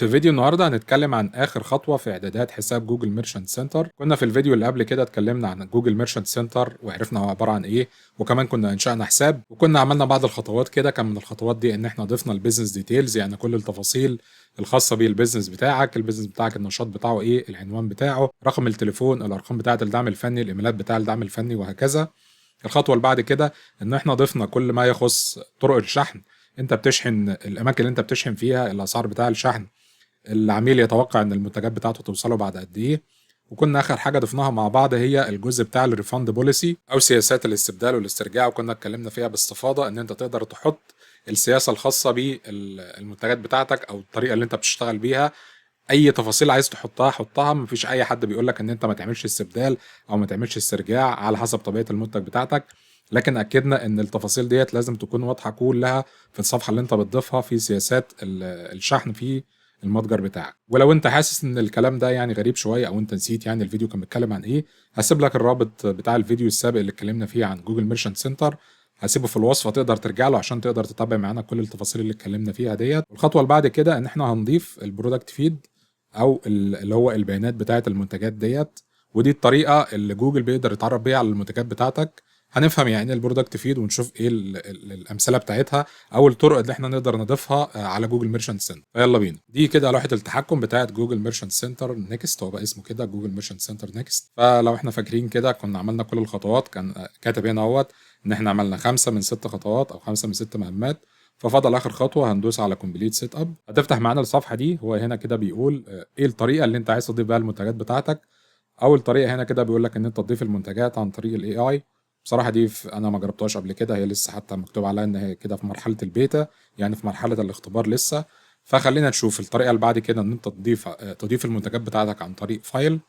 في فيديو النهارده هنتكلم عن آخر خطوة في إعدادات حساب جوجل ميرشنت سنتر. كنا في الفيديو اللي قبل كده اتكلمنا عن جوجل ميرشنت سنتر وعرفنا هو عبارة عن إيه، وكمان كنا أنشأنا حساب وكنا عملنا بعض الخطوات كده. كان من الخطوات دي إن إحنا ضفنا البيزنس ديتيلز، يعني كل التفاصيل الخاصة بالبيزنس بتاعك، النشاط بتاعه إيه، العنوان بتاعه، رقم التليفون، الأرقام بتاعة الدعم الفني، الإيميلات بتاع الدعم الفني، وهكذا. الخطوة اللي بعد كده إن إحنا ضفنا كل ما يخص طرق الشحن. أنت بتشحن الأماكن اللي أنت بتشحن فيها، الأسعار بتاع الشحن، العميل يتوقع ان المنتجات بتاعته توصله بعد قد ايه. وكنا اخر حاجه ضفناها مع بعض هي الجزء بتاع الريفاند بوليسي او سياسات الاستبدال والاسترجاع، وكنا اتكلمنا فيها باستفاضه ان انت تقدر تحط السياسه الخاصه بالمنتجات بتاعتك او الطريقه اللي انت بتشتغل بيها. اي تفاصيل عايز تحطها حطها، مفيش اي حد بيقولك ان انت ما تعملش استبدال او ما تعملش استرجاع، على حسب طبيعه المنتج بتاعتك. لكن اكدنا ان التفاصيل ديت لازم تكون واضحه كلها في الصفحه اللي انت بتضيفها في سياسات الشحن في المتجر بتاعك. ولو انت حاسس ان الكلام ده يعني غريب شويه او انت نسيت يعني الفيديو كان بيتكلم عن ايه، هسيب لك الرابط بتاع الفيديو السابق اللي اتكلمنا فيه عن جوجل ميرشنت سنتر، هسيبه في الوصفه، تقدر ترجع له عشان تقدر تتابع معانا كل التفاصيل اللي اتكلمنا فيها ديت. الخطوه اللي بعد كده ان احنا هنضيف البرودكت فيد او اللي هو البيانات بتاعه المنتجات ديت، ودي الطريقه اللي جوجل بيقدر يتعرف بيها على المنتجات بتاعتك. هنفهم يعني ايه البرودكت فيد ونشوف ايه الامثله بتاعتها او الطرق اللي احنا نقدر نضيفها على جوجل ميرشنت سنتر. يلا بينا. دي كده لوحه التحكم بتاعت جوجل ميرشنت سنتر نيكست، هو بقى اسمه كده جوجل ميرشنت سنتر نيكست. فلو احنا فاكرين كده كنا عملنا كل الخطوات، كان كاتب هنا اهوت ان احنا عملنا 5 من 6 خطوات او 5 من 6 مهمات. ففضل اخر خطوه هندوس على كومبليت سيت اب. هتفتح معانا الصفحه دي. هو هنا كده بيقول ايه الطريقه اللي انت عايز تضيف بيها المنتجات بتاعتك. اول طريقه هنا كده بيقول لك ان انت تضيف المنتجات عن طريق الاي اي. بصراحه دي انا ما جربتهاش قبل كده، هي لسه حتى مكتوب عليها ان هي كده في مرحله البيتا، يعني في مرحله الاختبار لسه. فخلينا نشوف الطريقه اللي بعد كده، ان انت تضيف المنتجات بتاعتك عن طريق فايل،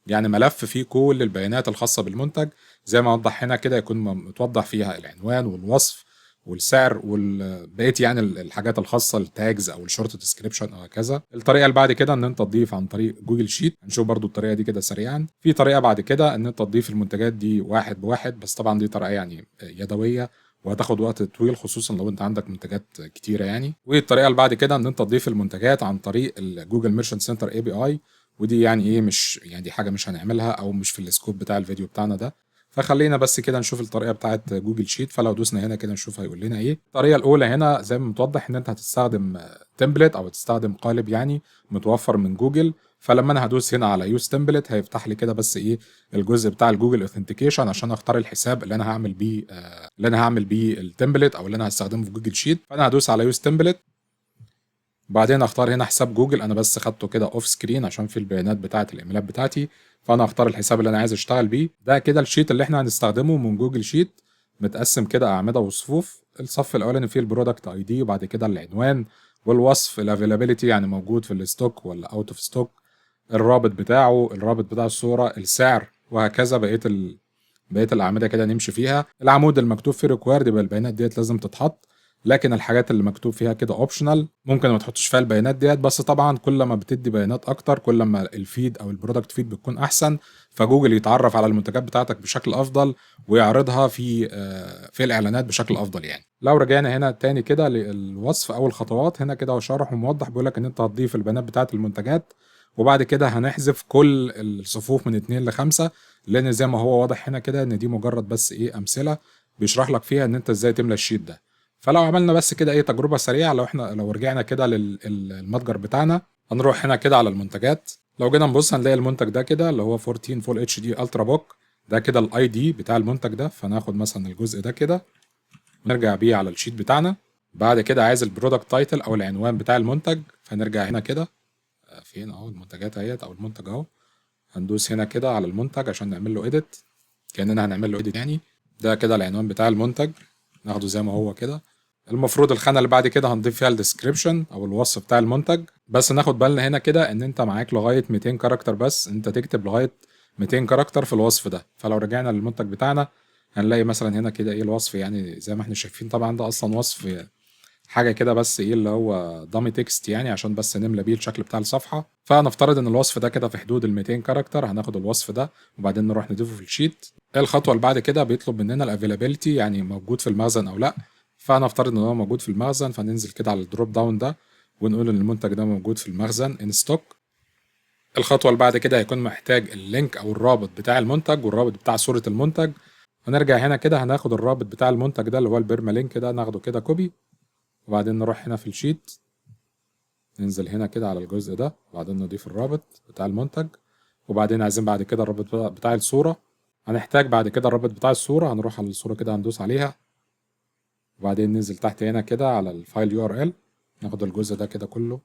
يعني ملف فيه كل البيانات الخاصه بالمنتج، زي ما وضح هنا كده، يكون متوضح فيها العنوان والوصف والسعر والبقيه، يعني الحاجات الخاصه التاجز او الشورت ديسكريبشن او هكذا. الطريقه اللي بعد كده ان انت تضيف عن طريق جوجل شيت. هنشوف برضو الطريقه دي كده سريعا. في طريقه بعد كده ان انت تضيف المنتجات دي واحد بواحد، بس طبعا دي طريقه يعني يدويه وهتاخد وقت طويل، خصوصا لو انت عندك منتجات كتيره يعني. والطريقه اللي بعد كده ان انت تضيف المنتجات عن طريق الجوجل ميرشنت سنتر اي بي اي، ودي يعني ايه، مش يعني دي حاجه مش هنعملها او مش في السكوب بتاع الفيديو بتاعنا ده. فخلينا بس كده نشوف الطريقه بتاعت جوجل شيت. فلو دوسنا هنا كده نشوف هيقول لنا ايه. الطريقه الاولى هنا زي ما متوضح ان انت هتستخدم تمبلت او هتستخدم قالب يعني متوفر من جوجل. فلما انا هدوس هنا على يوز تمبلت هيفتح لي كده بس ايه، الجزء بتاع الجوجل اوثنتيكيشن عشان اختار الحساب اللي انا هعمل بيه التمبلت او اللي انا هستخدمه في جوجل شيت. فانا هدوس على يوز تمبلت، وبعدين اختار هنا حساب جوجل. انا بس خدته كده اوف سكرين عشان في البيانات بتاعه الايميلات بتاعتي. فانا هختار الحساب اللي انا عايز اشتغل بيه. ده كده الشيت اللي احنا هنستخدمه من جوجل شيت، متقسم كده اعمده وصفوف. الصف الاولاني فيه البرودكت اي دي، وبعد كده العنوان والوصف، الافيلابيلتي يعني موجود في الستوك ولا اوت اوف ستوك، الرابط بتاعه، الرابط بتاع الصوره، السعر، وهكذا. بقيه الاعمده كده نمشي فيها. العمود المكتوب فيه ريكوايرد يبقى البيانات ديت لازم تتحط، لكن الحاجات اللي مكتوب فيها كده اوبشنال ممكن ما تحطش فيها البيانات ديت. بس طبعا كل ما بتدي بيانات اكتر كل ما الفيد او البرودكت فيد بتكون احسن، فجوجل يتعرف على المنتجات بتاعتك بشكل افضل ويعرضها في الاعلانات بشكل افضل يعني. لو رجعنا هنا تاني كده للوصف او الخطوات، هنا كده هو شارح وموضح، بيقول لك ان انت هتضيف البيانات بتاعت المنتجات، وبعد كده هنحذف كل الصفوف من 2 ل5، لان زي ما هو واضح هنا كده ان دي مجرد بس ايه، امثله بيشرح لك فيها ان انت ازاي تملى الشيت ده. فلو عملنا بس كده ايه تجربه سريعه، لو رجعنا كده للمتجر بتاعنا، هنروح هنا كده على المنتجات. لو جينا نبص هنلاقي المنتج ده كده اللي هو 14 فول اتش دي الترا بوك، ده كده الاي دي بتاع المنتج ده. فناخد مثلا الجزء ده كده ونرجع بيه على الشيت بتاعنا. بعد كده عايز البرودكت تايتل او العنوان بتاع المنتج، فنرجع هنا كده فين اهو المنتجات اهيت او المنتج اهو. هندوس هنا كده على المنتج عشان نعمل له اديت، كاننا هنعمل له اديت يعني. ده كده العنوان بتاع المنتج، ناخده زي ما هو كده. المفروض الخانه اللي بعد كده هنضيف فيها الديسكريبشن او الوصف بتاع المنتج، بس ناخد بالنا هنا كده ان انت معاك لغايه 200 كاركتر، بس انت تكتب لغايه 200 كاركتر في الوصف ده. فلو رجعنا للمنتج بتاعنا هنلاقي مثلا هنا كده ايه الوصف، يعني زي ما احنا شايفين طبعا ده اصلا وصف حاجه كده بس ايه اللي هو دامي تكست، يعني عشان بس نملى بيه الشكل بتاع الصفحه. فنفترض ان الوصف ده كده في حدود ال 200 كاركتر، هناخد الوصف ده وبعدين نروح نضيفه في الشيت. الخطوه اللي بعد كده بيطلب مننا الافيلابيلتي، يعني موجود في المخزن او لا. فنفترض ان هو موجود في المخزن، فننزل كده على الدروب داون ده ونقول ان المنتج ده موجود في المخزن ان ستوك. الخطوة اللي بعد كده هيكون محتاج اللينك او الرابط بتاع المنتج والرابط بتاع صورة المنتج. هنرجع هنا كده هناخد الرابط بتاع المنتج ده اللي هو البيرما لينك ده، ناخده كده كوبي، وبعدين نروح هنا في الشيت، ننزل هنا كده على الجزء ده، وبعدين نضيف الرابط بتاع المنتج. وبعدين عايزين بعد كده الرابط بتاع الصورة. هنحتاج بعد كده الرابط بتاع الصورة، هنروح على الصورة كده هندوس عليها، وبعدين ننزل تحت هنا كده على الفايل URL، ناخد الجزء ده كده كله،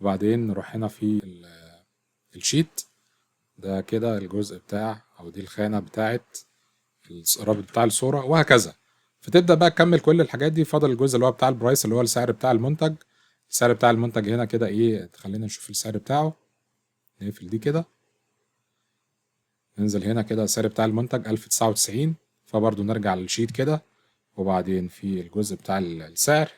وبعدين نروح هنا في الشيت ده كده الجزء بتاع او دي الخانة بتاعت الرابط بتاع الصورة، وهكذا. فتبدأ بقى تكمل كل الحاجات دي. فاضل الجزء اللي هو بتاع البرايس اللي هو السعر بتاع المنتج. السعر بتاع المنتج هنا كده ايه، خلينا نشوف السعر بتاعه، نقفل دي كده، ننزل هنا كده السعر بتاع المنتج 1099. فبرضه نرجع للشيت كده، وبعدين في الجزء بتاع السعر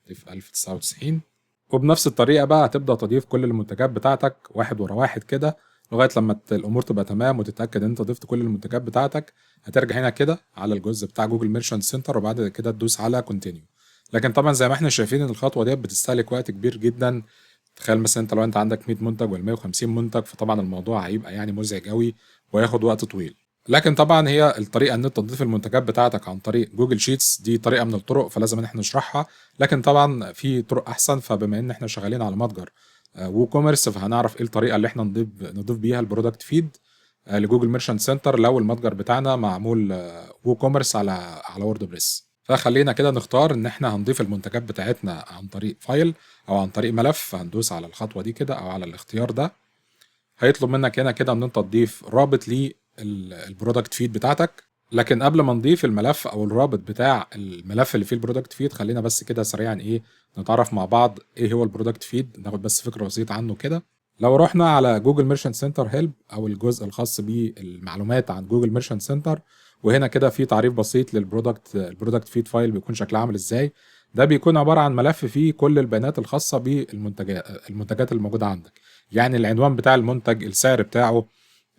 نضيف 1099. وبنفس الطريقة بقى هتبدأ تضيف كل المنتجات بتاعتك واحد ورا واحد كده لغاية لما الأمور تبقى تمام وتتأكد إن أنت ضفت كل المنتجات بتاعتك. هترجع هنا كده على الجزء بتاع جوجل ميرشنت سنتر، وبعد كده تدوس على كونتينيو. لكن طبعا زي ما احنا شايفين إن الخطوة دي بتستهلك وقت كبير جدا. تخيل مثلا انت لو انت عندك 100 منتج ولا 150 منتج، فطبعا الموضوع هيبقى يعني مزعج قوي وهياخد وقت طويل. لكن طبعا هي الطريقه ان انت تضيف المنتجات بتاعتك عن طريق جوجل شيتس دي طريقه من الطرق، فلازم ان احنا نشرحها. لكن طبعا في طرق احسن، فبما ان احنا شغالين على متجر وو كوميرس، فهنعرف ايه الطريقه اللي احنا نضيف بيها البرودكت فيد لجوجل ميرشنت سنتر لو المتجر بتاعنا معمول وو كوميرس على ووردبريس. فخلينا كده نختار ان احنا هنضيف المنتجات بتاعتنا عن طريق فايل او عن طريق ملف. فهندوس على الخطوه دي كده او على الاختيار ده. هيطلب منك هنا كده ان انت تضيف رابط للبرودكت فيد بتاعتك. لكن قبل ما نضيف الملف او الرابط بتاع الملف اللي فيه البرودكت فيد، خلينا بس كده سريعا ايه نتعرف مع بعض ايه هو البرودكت فيد، ناخد بس فكره بسيطه عنه كده. لو رحنا على جوجل ميرشنت سنتر هيلب او الجزء الخاص بالمعلومات عن جوجل ميرشنت سنتر، وهنا كده في تعريف بسيط البرودكت فيد فايل بيكون شكلها عامل ازاي. ده بيكون عباره عن ملف فيه كل البيانات الخاصه المنتجات الموجوده عندك، يعني العنوان بتاع المنتج، السعر بتاعه،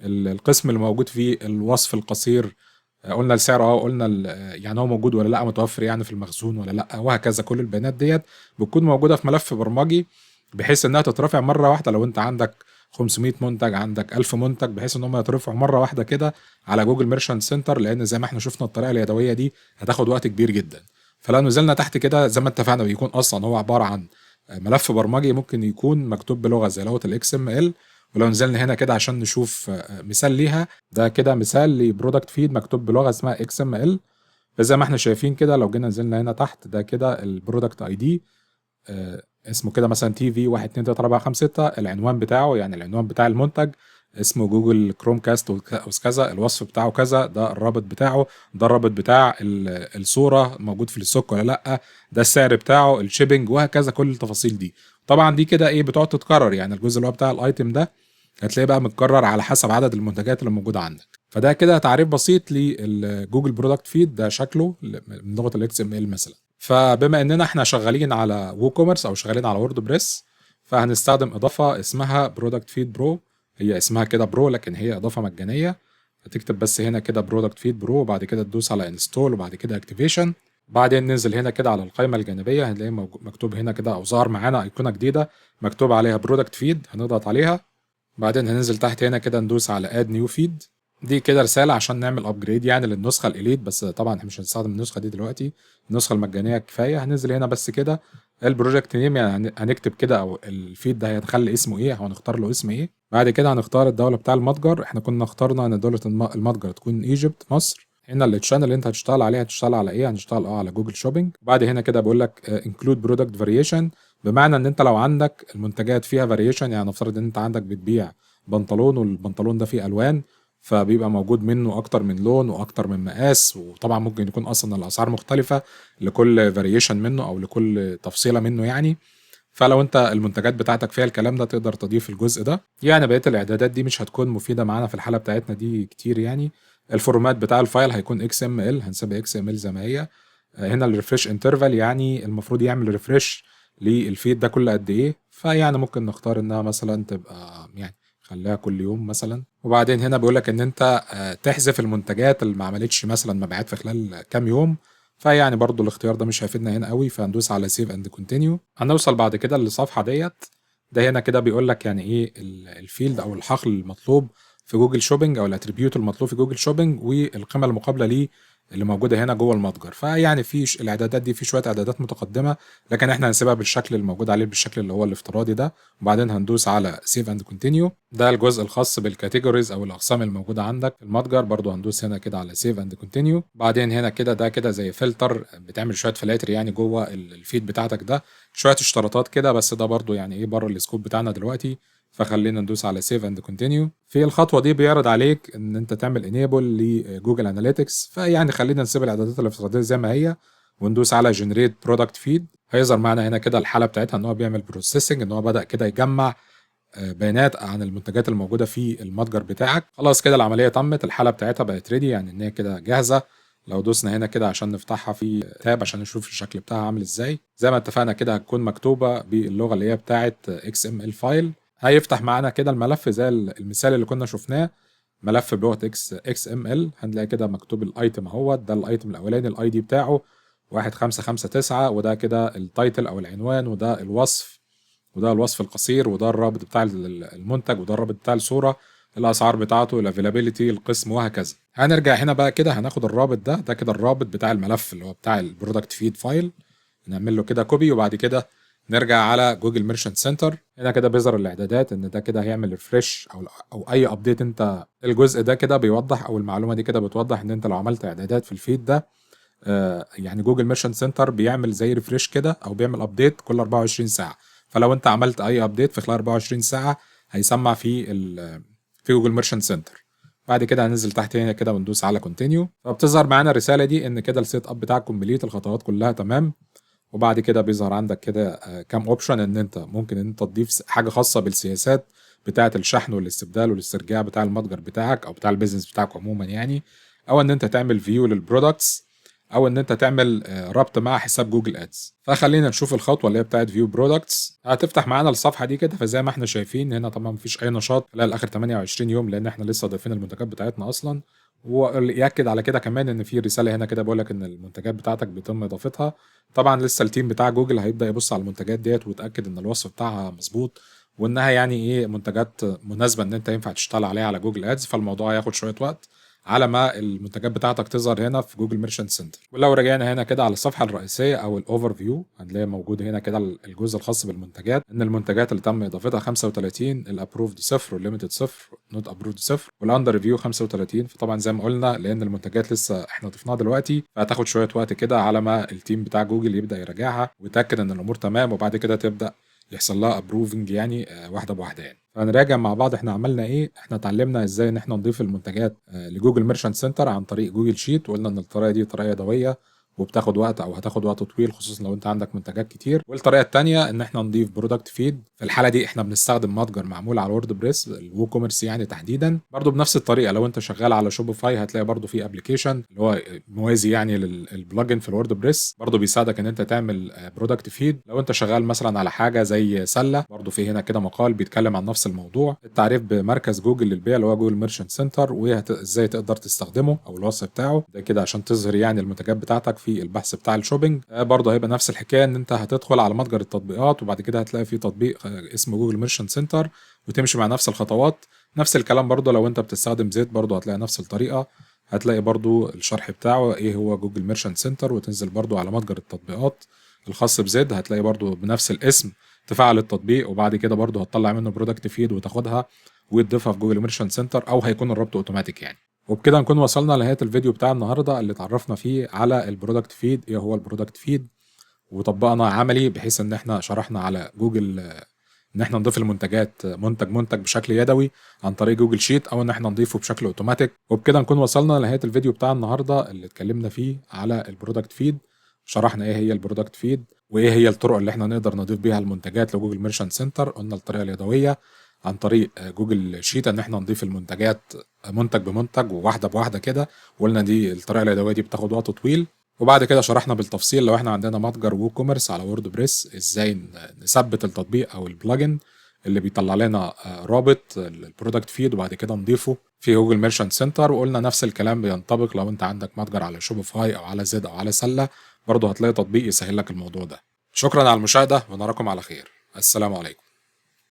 القسم اللي موجود فيه، الوصف القصير، قلنا السعر قلنا يعني هو موجود ولا لا، متوفر يعني في المخزون ولا لا، وهكذا. كل البيانات ديت بتكون موجوده في ملف برمجي بحيث انها تترفع مره واحده. لو انت عندك 500 منتج، عندك 1000 منتج، بحيث ان هم يترفعوا مره واحده كده على جوجل ميرشنت سنتر، لان زي ما احنا شفنا الطريقه اليدويه دي هتاخد وقت كبير جدا. فلو نزلنا تحت كده زي ما اتفقنا بيكون اصلا هو عباره عن ملف برمجي ممكن يكون مكتوب بلغه زي لغه الاكس ام ال. ولو نزلنا هنا كده عشان نشوف مثال ليها، ده كده مثال لبرودكت فيد مكتوب بلغه اسمها اكس ام ال. فزي ما احنا شايفين كده لو جينا نزلنا هنا تحت، ده كده البرودكت اي دي، اسمه كده مثلا تي في 1 2 3 4 5 6. العنوان بتاعه يعني العنوان بتاع المنتج اسمه جوجل كروم كاست وكذا، الوصف بتاعه كذا، ده الرابط بتاعه، ده الرابط بتاع الصوره موجود في الستوك ولا لا، ده السعر بتاعه، الشيبنج، وهكذا. كل التفاصيل دي طبعا دي كده ايه بتقعد تتكرر، يعني الجزء اللي هو بتاع الايتم ده هتلاقيه بقى متكرر على حسب عدد المنتجات اللي موجوده عندك. فده كده تعريف بسيط للجوجل برودكت فيد، ده شكله من لغه الاكس ام ال مثلا. فبما اننا احنا شغالين على وو كوميرس او شغالين على وورد بريس، فهنستخدم اضافه اسمها برودكت فيد برو. هي اسمها كده برو لكن هي اضافه مجانيه. هتكتب بس هنا كده برودكت فيد برو، وبعد كده تدوس على انستول، وبعد كده اكتيفيشن. بعدين ننزل هنا كده على القائمه الجانبيه، هنلاقي مكتوب هنا كده او ظهر معانا ايقونه جديده مكتوب عليها برودكت فيد، هنضغط عليها. بعدين هننزل تحت هنا كده ندوس على اد نيو فيد. دي كده رساله عشان نعمل ابجريد يعني للنسخه الاليت، بس طبعا احنا مش هنستخدم النسخه دي دلوقتي، النسخه المجانيه كفايه. هننزل هنا بس كده البروجكت نيم، يعني هنكتب كده او الفيد ده هيتخلي اسمه ايه او هنختار له اسم ايه. بعد كده هنختار الدوله بتاع المتجر، احنا كنا اخترنا ان دوله المتجر تكون ايجيبت مصر. هنا التشانل اللي انت هتشتغل عليها هتشتغل على ايه؟ هنشتغل على جوجل شوبينج. بعد هنا كده بقول لك انكلود برودكت فاريشن، بمعنى ان انت لو عندك المنتجات فيها فاريشن، يعني نفترض ان انت عندك بتبيع بنطلون والبنطلون ده فيه الوان، فبيبقى موجود منه اكتر من لون واكتر من مقاس، وطبعا ممكن يكون اصلا الاسعار مختلفه لكل فاريشن منه او لكل تفصيله منه يعني. فلو انت المنتجات بتاعتك فيها الكلام ده تقدر تضيف الجزء ده. يعني بقيه الاعدادات دي مش هتكون مفيده معانا في الحاله بتاعتنا دي كتير يعني. الفورمات بتاع الفايل هيكون اكس ام ال، هنسيبها اكس ام ال زي ما هي. هنا الريفريش انترفال، يعني المفروض يعمل ريفريش للفيد ده كل قد ايه، فيعني ممكن نختار انها مثلا تبقى يعني خليها كل يوم مثلا. وبعدين هنا بيقول لك ان انت تحذف المنتجات اللي ما عملتش مثلا مبيعات في خلال كام يوم، فيعني برضو الاختيار ده مش هيفيدنا هنا قوي، فهندوس على سيف اند كونتينيو. هنوصل بعد كده للصفحه ديت. ده هنا كده بيقول لك يعني ايه الفيلد او الحقل المطلوب في جوجل شوبينج، او الاتريبيوت المطلوب في جوجل شوبينج، والقيمه المقابله ليه اللي موجوده هنا جوه المتجر. فيعني في الاعدادات دي في شويه اعدادات متقدمه، لكن احنا هنسيبها بالشكل الموجود عليه، بالشكل اللي هو الافتراضي ده. وبعدين هندوس على سيف اند كونتينيو. ده الجزء الخاص بالكاتيجوريز او الاقسام الموجوده عندك في المتجر. برضو هندوس هنا كده على سيف اند كونتينيو. بعدين هنا كده ده كده زي فلتر، بتعمل شويه فلاتر يعني جوه الفيد بتاعتك ده، شويه اشتراطات كده، بس ده برضو يعني ايه بره السكوب بتاعنا دلوقتي. فخلينا ندوس على سيف اند كونتينيو. في الخطوه دي بيعرض عليك ان انت تعمل انيبل لجوجل اناليتكس، فيعني خلينا نسيب الاعدادات الافتراضيه زي ما هي، وندوس على جنريت برودكت فيد. هيظهر معنا هنا كده الحاله بتاعتها ان هو بيعمل بروسيسنج، ان هو بدا كده يجمع بيانات عن المنتجات الموجوده في المتجر بتاعك. خلاص كده العمليه تمت، الحاله بتاعتها بقت ريدي، يعني ان هي كده جاهزه. لو دوسنا هنا كده عشان نفتحها في تاب عشان نشوف الشكل بتاعها عامل ازاي، زي ما اتفقنا كده هتكون مكتوبه باللغه اللي هي بتاعه XML فايل. هيفتح معانا كده الملف زي المثال اللي كنا شفناه، ملف بلغه XML. هنلاقي كده مكتوب الايتم اهوت، ده الايتم الاولاني الاي دي بتاعه 1559، وده كده التايتل او العنوان، وده الوصف، وده الوصف القصير، وده الرابط بتاع المنتج، وده الرابط بتاع الصورة، الأسعار بتاعته، الافيلابيلتي، القسم، وهكذا. هنرجع هنا بقى كده هناخد الرابط ده كده الرابط بتاع الملف اللي هو بتاع البرودكت فيد فايل، نعمل له كده كوبي. وبعد كده نرجع على جوجل ميرشنت سنتر. هنا كده بيظهر الاعدادات ان ده كده هيعمل ريفريش او اي ابديت. انت الجزء ده كده بيوضح، او المعلومه دي كده بتوضح ان انت لو عملت اعدادات في الفيد ده، يعني جوجل ميرشنت سنتر بيعمل زي ريفريش كده، او بيعمل ابديت كل 24 ساعه. فلو انت عملت اي ابديت في خلال 24 ساعه هيسمع في جوجل ميرشنت سنتر. بعد كده هننزل تحت هنا كده وندوس على كونتينيو، فبتظهر معانا الرساله دي ان كده السيت اب بتاعك كومبليت، الخطوات كلها تمام. وبعد كده بيظهر عندك كده كام اوبشن ان انت ممكن ان انت تضيف حاجه خاصه بالسياسات بتاعه الشحن والاستبدال والاسترجاع بتاع المتجر بتاعك او بتاع البيزنس بتاعك عموما يعني، او ان انت تعمل فيو للبرودكتس، او ان انت تعمل ربط مع حساب جوجل ادز. فخلينا نشوف الخطوه اللي هي بتاعت فيو برودكتس. هتفتح معانا الصفحه دي كده. فزي ما احنا شايفين هنا طبعا مفيش اي نشاط خلال اخر 28 يوم، لان احنا لسه ضايفين المنتجات بتاعتنا اصلا. ويأكد على كده كمان ان في رساله هنا كده بقول لك ان المنتجات بتاعتك بيتم اضافتها. طبعا لسه التيم بتاع جوجل هيبدا يبص على المنتجات ديت ويتاكد ان الوصف بتاعها مظبوط، وانها يعني ايه منتجات مناسبه ان انت ينفع تشتغل عليها على جوجل ادز. فالموضوع هياخد شويه وقت على ما المنتجات بتاعتك تظهر هنا في جوجل ميرشنت سنتر. ولو رجعنا هنا كده على الصفحه الرئيسيه او الاوفر فيو، هنلاقي موجود هنا كده الجزء الخاص بالمنتجات، ان المنتجات اللي تم اضافتها 35، الابروفد 0 والليميتد 0، نوت ابروفد 0، والاندر ريفيو 35. فطبعا زي ما قلنا لان المنتجات لسه احنا ضفناها دلوقتي، فهتاخد شويه وقت كده على ما التيم بتاع جوجل يبدا يراجعها ويتاكد ان الامور تمام، وبعد كده تبدا يحصل لها ابروفنج يعني واحده بواحده يعني. فنراجع مع بعض احنا عملنا ايه. احنا اتعلمنا ازاي ان احنا نضيف المنتجات لجوجل ميرشنت سنتر عن طريق جوجل شيت، وقلنا ان الطريقه دي طريقه يدويه وبتاخد وقت او هتاخد وقت طويل، خصوصا لو انت عندك منتجات كتير. والطريقه الثانيه ان احنا نضيف برودكت فيد. في الحاله دي احنا بنستخدم متجر معمول على وورد بريس، الوو كوميرس يعني تحديدا. برضو بنفس الطريقه لو انت شغال على شوبيفاي هتلاقي برضو في ابلكيشن اللي هو موازي يعني للبلجن في الوورد بريس، برضو بيساعدك ان انت تعمل برودكت فيد. لو انت شغال مثلا على حاجه زي سله، برضو في هنا كده مقال بيتكلم عن نفس الموضوع، التعريف بمركز جوجل للبيع اللي هو جوجل ميرشنت سنتر، وازاي تقدر تستخدمه او الوصف بتاعه ده كده عشان تظهر يعني المنتجات بتاعتك في البحث بتاع الشوبينج. برضه هيبقى نفس الحكايه ان انت هتدخل على متجر التطبيقات، وبعد كده هتلاقي في تطبيق اسمه جوجل ميرشنت سنتر، وتمشي مع نفس الخطوات. نفس الكلام برضه لو انت بتستخدم زيت برضه هتلاقي نفس الطريقه، هتلاقي برضه الشرح بتاعه ايه هو جوجل ميرشنت سنتر، وتنزل برضه على متجر التطبيقات الخاص بزد هتلاقي برضه بنفس الاسم، تفعل التطبيق، وبعد كده برضه هتطلع منه برودكت فيد وتاخدها وتضيفها في جوجل ميرشنت سنتر، او هيكون الربط اوتوماتيك يعني. وبكده نكون وصلنا لنهايه الفيديو بتاع النهارده اللي اتعرفنا فيه على البرودكت فيد، ايه هو البرودكت فيد، وطبقنا عملي بحيث ان احنا شرحنا على جوجل ان احنا نضيف المنتجات منتج بشكل يدوي عن طريق جوجل شيت، او ان احنا نضيفه بشكل اوتوماتيك. وبكده نكون وصلنا لنهايه الفيديو بتاع النهارده اللي اتكلمنا فيه على البرودكت فيد، شرحنا ايه هي البرودكت فيد، وايه هي الطرق اللي احنا نقدر نضيف بيها المنتجات لجوجل ميرشنت سنتر. قلنا الطريقه اليدويه عن طريق جوجل شيت ان احنا نضيف المنتجات منتج بمنتج وواحده بواحده كده، وقلنا دي الطريقه اليدويه دي بتاخد وقت طويل. وبعد كده شرحنا بالتفصيل لو احنا عندنا متجر وو كوميرس على وورد بريس ازاي نثبت التطبيق او البلجن اللي بيطلع لنا رابط البرودكت فيد، وبعد كده نضيفه في جوجل ميرشنت سنتر، وقلنا نفس الكلام بينطبق لو انت عندك متجر على شوبيفاي او على زد او على سلة، برضه هتلاقي تطبيق يسهل لك الموضوع ده. شكرا على المشاهدة ونراكم على خير. السلام عليكم.